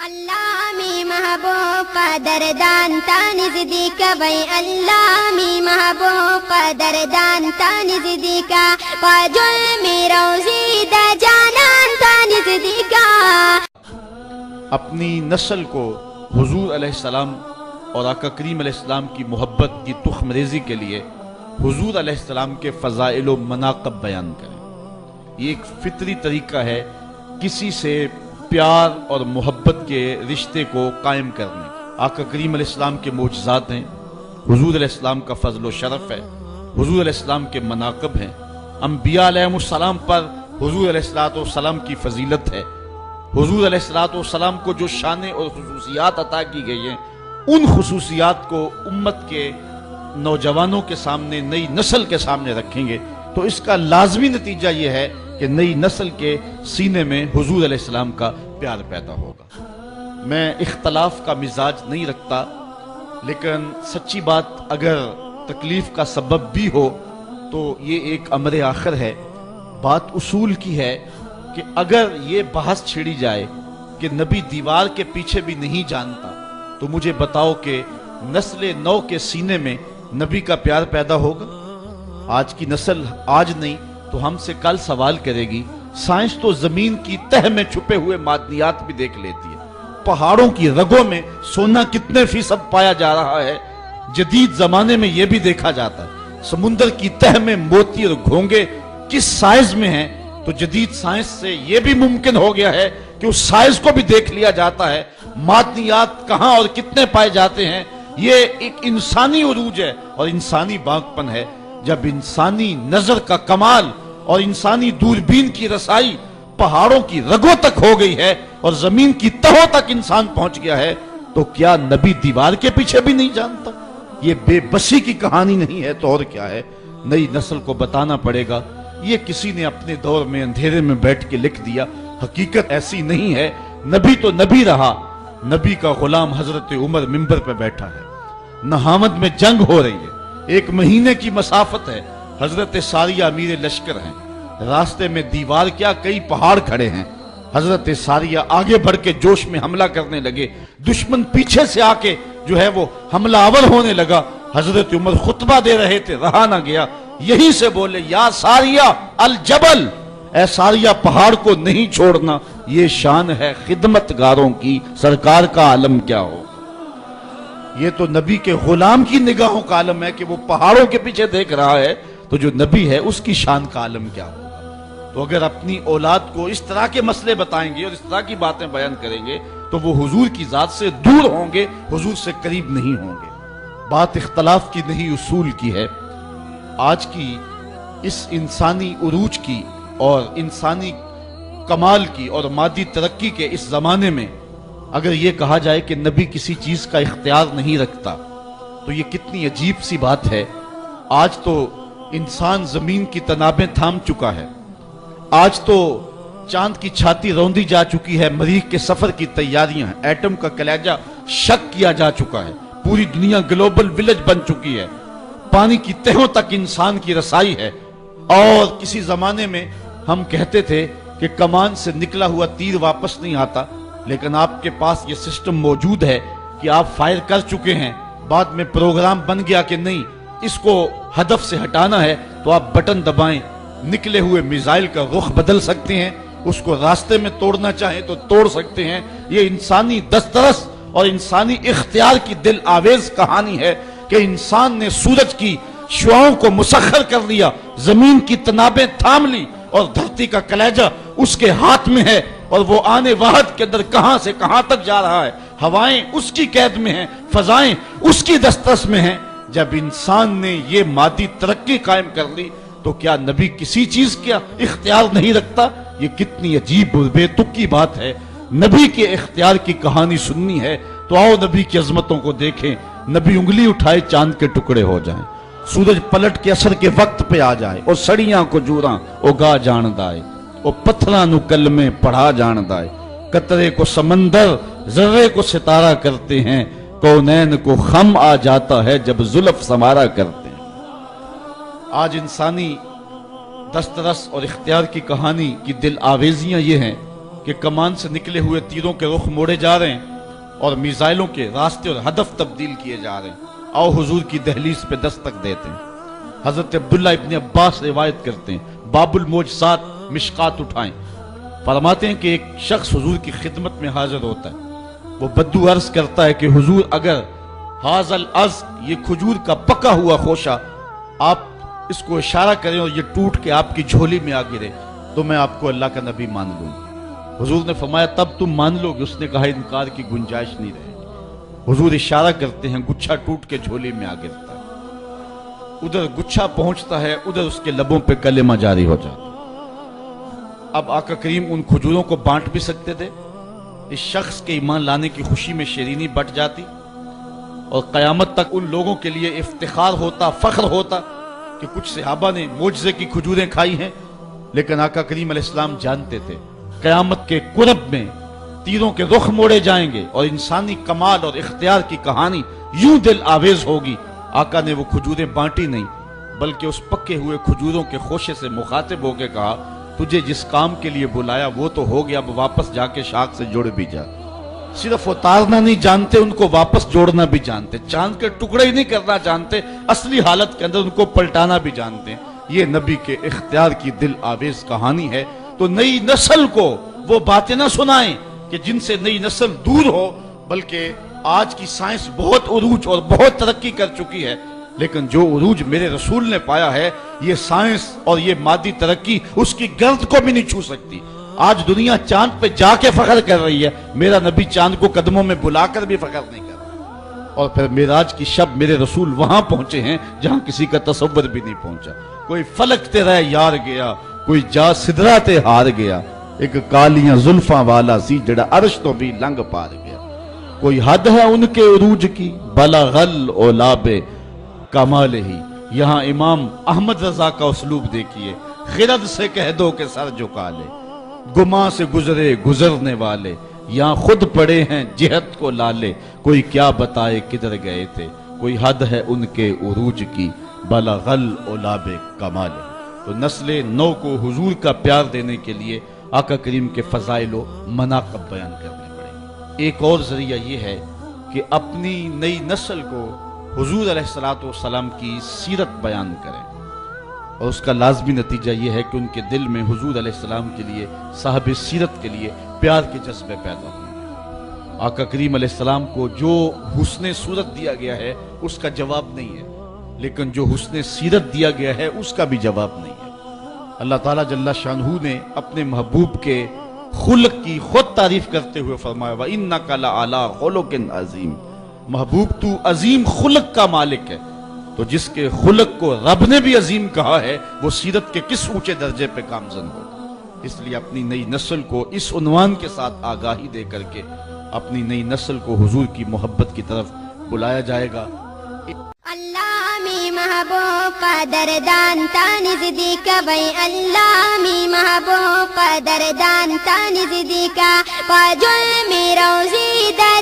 اللہ می محبوب قدردان تانی زدیکا بھئی اللہ می محبوب قدردان تانی زدیکا پاجل می روزی دا جانان تانی زدیکا. اپنی نسل کو حضور علیہ السلام اور آقا کریم علیہ السلام کی محبت کی تخم ریزی کے لیے حضور علیہ السلام کے فضائل و مناقب بیان کریں. یہ ایک فطری طریقہ ہے کسی سے پیار اور محبت کے رشتے کو قائم کرنے. آقا کریم علیہ السلام کے معجزات ہیں، حضور علیہ السلام کا فضل و شرف ہے، حضور علیہ السلام کے مناقب ہیں، انبیاء علیہ السلام پر حضور علیہ السلام کی فضیلت ہے. حضور علیہ السلام کو جو شان اور خصوصیات عطا کی گئی ہیں، ان خصوصیات کو امت کے نوجوانوں کے سامنے، نئی نسل کے سامنے رکھیں گے تو اس کا لازمی نتیجہ یہ ہے کہ نئی نسل کے سینے میں حضور علیہ السلام کا پیار پیدا ہوگا. میں اختلاف کا مزاج نہیں رکھتا، لیکن سچی بات اگر تکلیف کا سبب بھی ہو تو یہ ایک امر آخر ہے. بات اصول کی ہے کہ اگر یہ بحث چھڑی جائے کہ نبی دیوار کے پیچھے بھی نہیں جانتا تو مجھے بتاؤ کہ نسل نو کے سینے میں نبی کا پیار پیدا ہوگا؟ آج کی نسل آج نہیں تو ہم سے کل سوال کرے گی. سائنس تو زمین کی تہ میں چھپے ہوئے معدنیات بھی دیکھ لیتی ہے. پہاڑوں کی رگوں میں سونا کتنے فیصد پایا جا رہا ہے، جدید زمانے میں یہ بھی دیکھا جاتا ہے. سمندر کی تہ میں موتی اور گھونگے کس سائز میں ہیں تو جدید سائنس سے یہ بھی ممکن ہو گیا ہے کہ اس سائز کو بھی دیکھ لیا جاتا ہے. معدنیات کہاں اور کتنے پائے جاتے ہیں، یہ ایک انسانی عروج ہے اور انسانی باغپن ہے. جب انسانی نظر کا کمال اور انسانی دوربین کی رسائی پہاڑوں کی رگوں تک ہو گئی ہے اور زمین کی تہوں تک انسان پہنچ گیا ہے تو کیا نبی دیوار کے پیچھے بھی نہیں جانتا؟ یہ بے بسی کی کہانی نہیں ہے تو اور کیا ہے. نئی نسل کو بتانا پڑے گا. یہ کسی نے اپنے دور میں اندھیرے میں بیٹھ کے لکھ دیا، حقیقت ایسی نہیں ہے. نبی تو نبی رہا. نبی کا غلام حضرت عمر منبر پہ بیٹھا ہے، نہامد میں جنگ ہو رہی ہے، 1 مہینے کی مسافت ہے. حضرت ساریہ امیر لشکر ہیں، راستے میں دیوار کیا کئی پہاڑ کھڑے ہیں. حضرت ساریہ آگے بڑھ کے جوش میں حملہ کرنے لگے. دشمن پیچھے سے آ کے جو ہے وہ حملہ آور ہونے لگا. حضرت عمر خطبہ دے رہے تھے، رہا نہ گیا. یہیں سے بولے یا ساریہ الجبل، اے ساریہ پہاڑ کو نہیں چھوڑنا. یہ شان ہے خدمت گاروں کی، سرکار کا عالم کیا ہو. یہ تو نبی کے غلام کی نگاہوں کا عالم ہے کہ وہ پہاڑوں کے پیچھے دیکھ رہا ہے، تو جو نبی ہے اس کی شان کا عالم کیا ہوگا. تو اگر اپنی اولاد کو اس طرح کے مسئلے بتائیں گے اور اس طرح کی باتیں بیان کریں گے تو وہ حضور کی ذات سے دور ہوں گے، حضور سے قریب نہیں ہوں گے. بات اختلاف کی نہیں، اصول کی ہے. آج کی اس انسانی عروج کی اور انسانی کمال کی اور مادی ترقی کے اس زمانے میں اگر یہ کہا جائے کہ نبی کسی چیز کا اختیار نہیں رکھتا تو یہ کتنی عجیب سی بات ہے. آج تو انسان زمین کی تنابیں تھام چکا ہے. آج تو چاند کی چھاتی روندی جا چکی ہے. مریخ کے سفر کی تیاریاں ہیں. ایٹم کا کلیجہ شک کیا جا چکا ہے. پوری دنیا گلوبل ولیج بن چکی ہے. پانی کی تہوں تک انسان کی رسائی ہے. اور کسی زمانے میں ہم کہتے تھے کہ کمان سے نکلا ہوا تیر واپس نہیں آتا، لیکن آپ کے پاس یہ سسٹم موجود ہے کہ آپ فائر کر چکے ہیں. بعد میں پروگرام بن گیا کہ نہیں، اس کو ہدف سے ہٹانا ہے تو آپ بٹن دبائیں، نکلے ہوئے میزائل کا رخ بدل سکتے ہیں. اس کو راستے میں توڑنا چاہیں تو توڑ سکتے ہیں. یہ انسانی دسترس اور انسانی اختیار کی دل آویز کہانی ہے کہ انسان نے سورج کی شعاؤں کو مسخر کر لیا، زمین کی تنابیں تھام لی اور دھرتی کا کلیجہ اس کے ہاتھ میں ہے اور وہ آنے واحد کے اندر کہاں سے کہاں تک جا رہا ہے. ہوائیں اس کی قید میں ہیں، فضائیں اس کی دسترس میں ہیں. جب انسان نے یہ مادی ترقی قائم کر لی تو کیا نبی کسی چیز کا اختیار نہیں رکھتا؟ یہ کتنی عجیب اور بے تک کی بات ہے. نبی کے اختیار کی کہانی سننی ہے تو آؤ نبی کی عظمتوں کو دیکھیں. نبی انگلی اٹھائے چاند کے ٹکڑے ہو جائیں، سورج پلٹ کے اثر کے وقت پہ آ جائے اور سڑیاں کو جوراں اگا جان دائے اور پتھراں نو کلمے پڑھا جان دائے. قطرے کو سمندر، ذرے کو ستارہ کرتے ہیں، کونین کو خم آ جاتا ہے جب زلف سمارا کرتے ہیں. آج انسانی دسترس اور اختیار کی کہانی کی دل آویزیاں یہ ہیں کہ کمان سے نکلے ہوئے تیروں کے رخ موڑے جا رہے ہیں اور میزائلوں کے راستے اور ہدف تبدیل کیے جا رہے ہیں، آؤ حضور کی دہلیز پہ دستک دیتے ہیں۔ حضرت عبداللہ ابن عباس روایت کرتے ہیں، باب المعجزات مشکات اٹھائیں، فرماتے ہیں کہ ایک شخص حضور کی خدمت میں حاضر ہوتا ہے، وہ بدو عرض کرتا ہے کہ حضور اگر حاضل از یہ کھجور کا پکا ہوا خوشہ آپ اس کو اشارہ کریں اور یہ ٹوٹ کے آپ کی جھولی میں آ گرے تو میں آپ کو اللہ کا نبی مان لوں۔ حضور نے فرمایا تب تم مان لو گے؟ اس نے کہا انکار کی گنجائش نہیں رہے گی۔ حضور اشارہ کرتے ہیں، گچھا ٹوٹ کے جھولی میں آ گرتا ہے، ادھر گچھا پہنچتا ہے، ادھر اس کے لبوں پہ کلمہ جاری ہو جاتا ہے۔ اب آقا کریم ان کھجوروں کو بانٹ بھی سکتے تھے، اس شخص کے ایمان لانے کی خوشی میں شیرینی بٹ جاتی اور قیامت تک ان لوگوں کے لیے افتخار ہوتا، فخر ہوتا کہ کچھ صحابہ نے معجزے کی کھجوریں کھائی ہیں۔ لیکن آقا کریم علیہ السلام جانتے تھے قیامت کے قرب میں تیروں کے رخ موڑے جائیں گے اور انسانی کمال اور اختیار کی کہانی یوں دل آویز ہوگی۔ آقا نے وہ کھجوریں بانٹی نہیں، بلکہ اس پکے ہوئے کھجوروں کے خوشے سے مخاطب ہو کے کہا تجھے جس کام کے لیے بلایا وہ تو ہو گیا، اب واپس جا کے شاخ سے جوڑ بھی جا۔ صرف اتارنا نہیں جانتے، ان کو واپس جوڑنا بھی جانتے، چاند کے ٹکڑے ہی نہیں کرنا جانتے، اصلی حالت کے اندر ان کو پلٹانا بھی جانتے ہیں۔ یہ نبی کے اختیار کی دل آویز کہانی ہے۔ تو نئی نسل کو وہ باتیں نہ سنائیں کہ جن سے نئی نسل دور ہو، بلکہ آج کی سائنس بہت عروج اور بہت ترقی کر چکی ہے، لیکن جو عروج میرے رسول نے پایا ہے یہ سائنس اور یہ مادی ترقی اس کی گرد کو بھی نہیں چھو سکتی۔ آج دنیا چاند پہ جا کے فخر کر رہی ہے، میرا نبی چاند کو قدموں میں بلا کر بھی فخر نہیں کر رہا۔ اور پھر معراج کی شب میرے رسول وہاں پہنچے ہیں جہاں کسی کا تصور بھی نہیں پہنچا۔ کوئی فلک تے رہ یار گیا، کوئی جا سدرا تے ہار گیا، ایک کالیاں زلفاں والا سی جڑا عرش تو بھی لنگ پار گیا۔ کوئی حد ہے ان کے عروج کی، بلغل اولاب کمال ہی۔ یہاں امام احمد رضا کا اسلوب دیکھیے، خرد سے کہہ دو کہ سر جھکا لے، گماں سے گزرے گزرنے والے، یہاں خود پڑے ہیں جہت کو لالے، کوئی کیا بتائے کدھر گئے تھے، کوئی حد ہے ان کے عروج کی، بلغل اولاب کمال ہی۔ تو نسل نو کو حضور کا پیار دینے کے لیے آقا کریم کے فضائل و مناقب بیان کرنے پڑیں گے۔ ایک اور ذریعہ یہ ہے کہ اپنی نئی نسل کو حضور علیہ السلام کی سیرت بیان کریں، اور اس کا لازمی نتیجہ یہ ہے کہ ان کے دل میں حضور علیہ السلام کے لیے، صاحب سیرت کے لیے پیار کے جذبے پیدا ہوں گے۔ آقا کریم علیہ السلام کو جو حسن صورت دیا گیا ہے اس کا جواب نہیں ہے، لیکن جو حسن سیرت دیا گیا ہے اس کا بھی جواب نہیں ہے۔ اللہ تعالیٰ جل شانہ نے اپنے محبوب کے خلق کی خود تعریف کرتے ہوئے فرمایا وَإِنَّكَ لَعَلَىٰ خُلُقٍ عَظِيمٍ، محبوب تو عظیم خلق کا مالک ہے۔ تو جس کے خلق کو رب نے بھی عظیم کہا ہے وہ سیرت کے کس اونچے درجے پہ گامزن ہوگا۔ اس لیے اپنی نئی نسل کو اس عنوان کے ساتھ آگاہی دے کر کے اپنی نئی نسل کو حضور کی محبت کی طرف بلایا جائے گا۔ اللہ می محبوب قدردان تا نزدیک بھئی، اللہ می محبوب قدردان تا نزدیک، پا جل می روزی در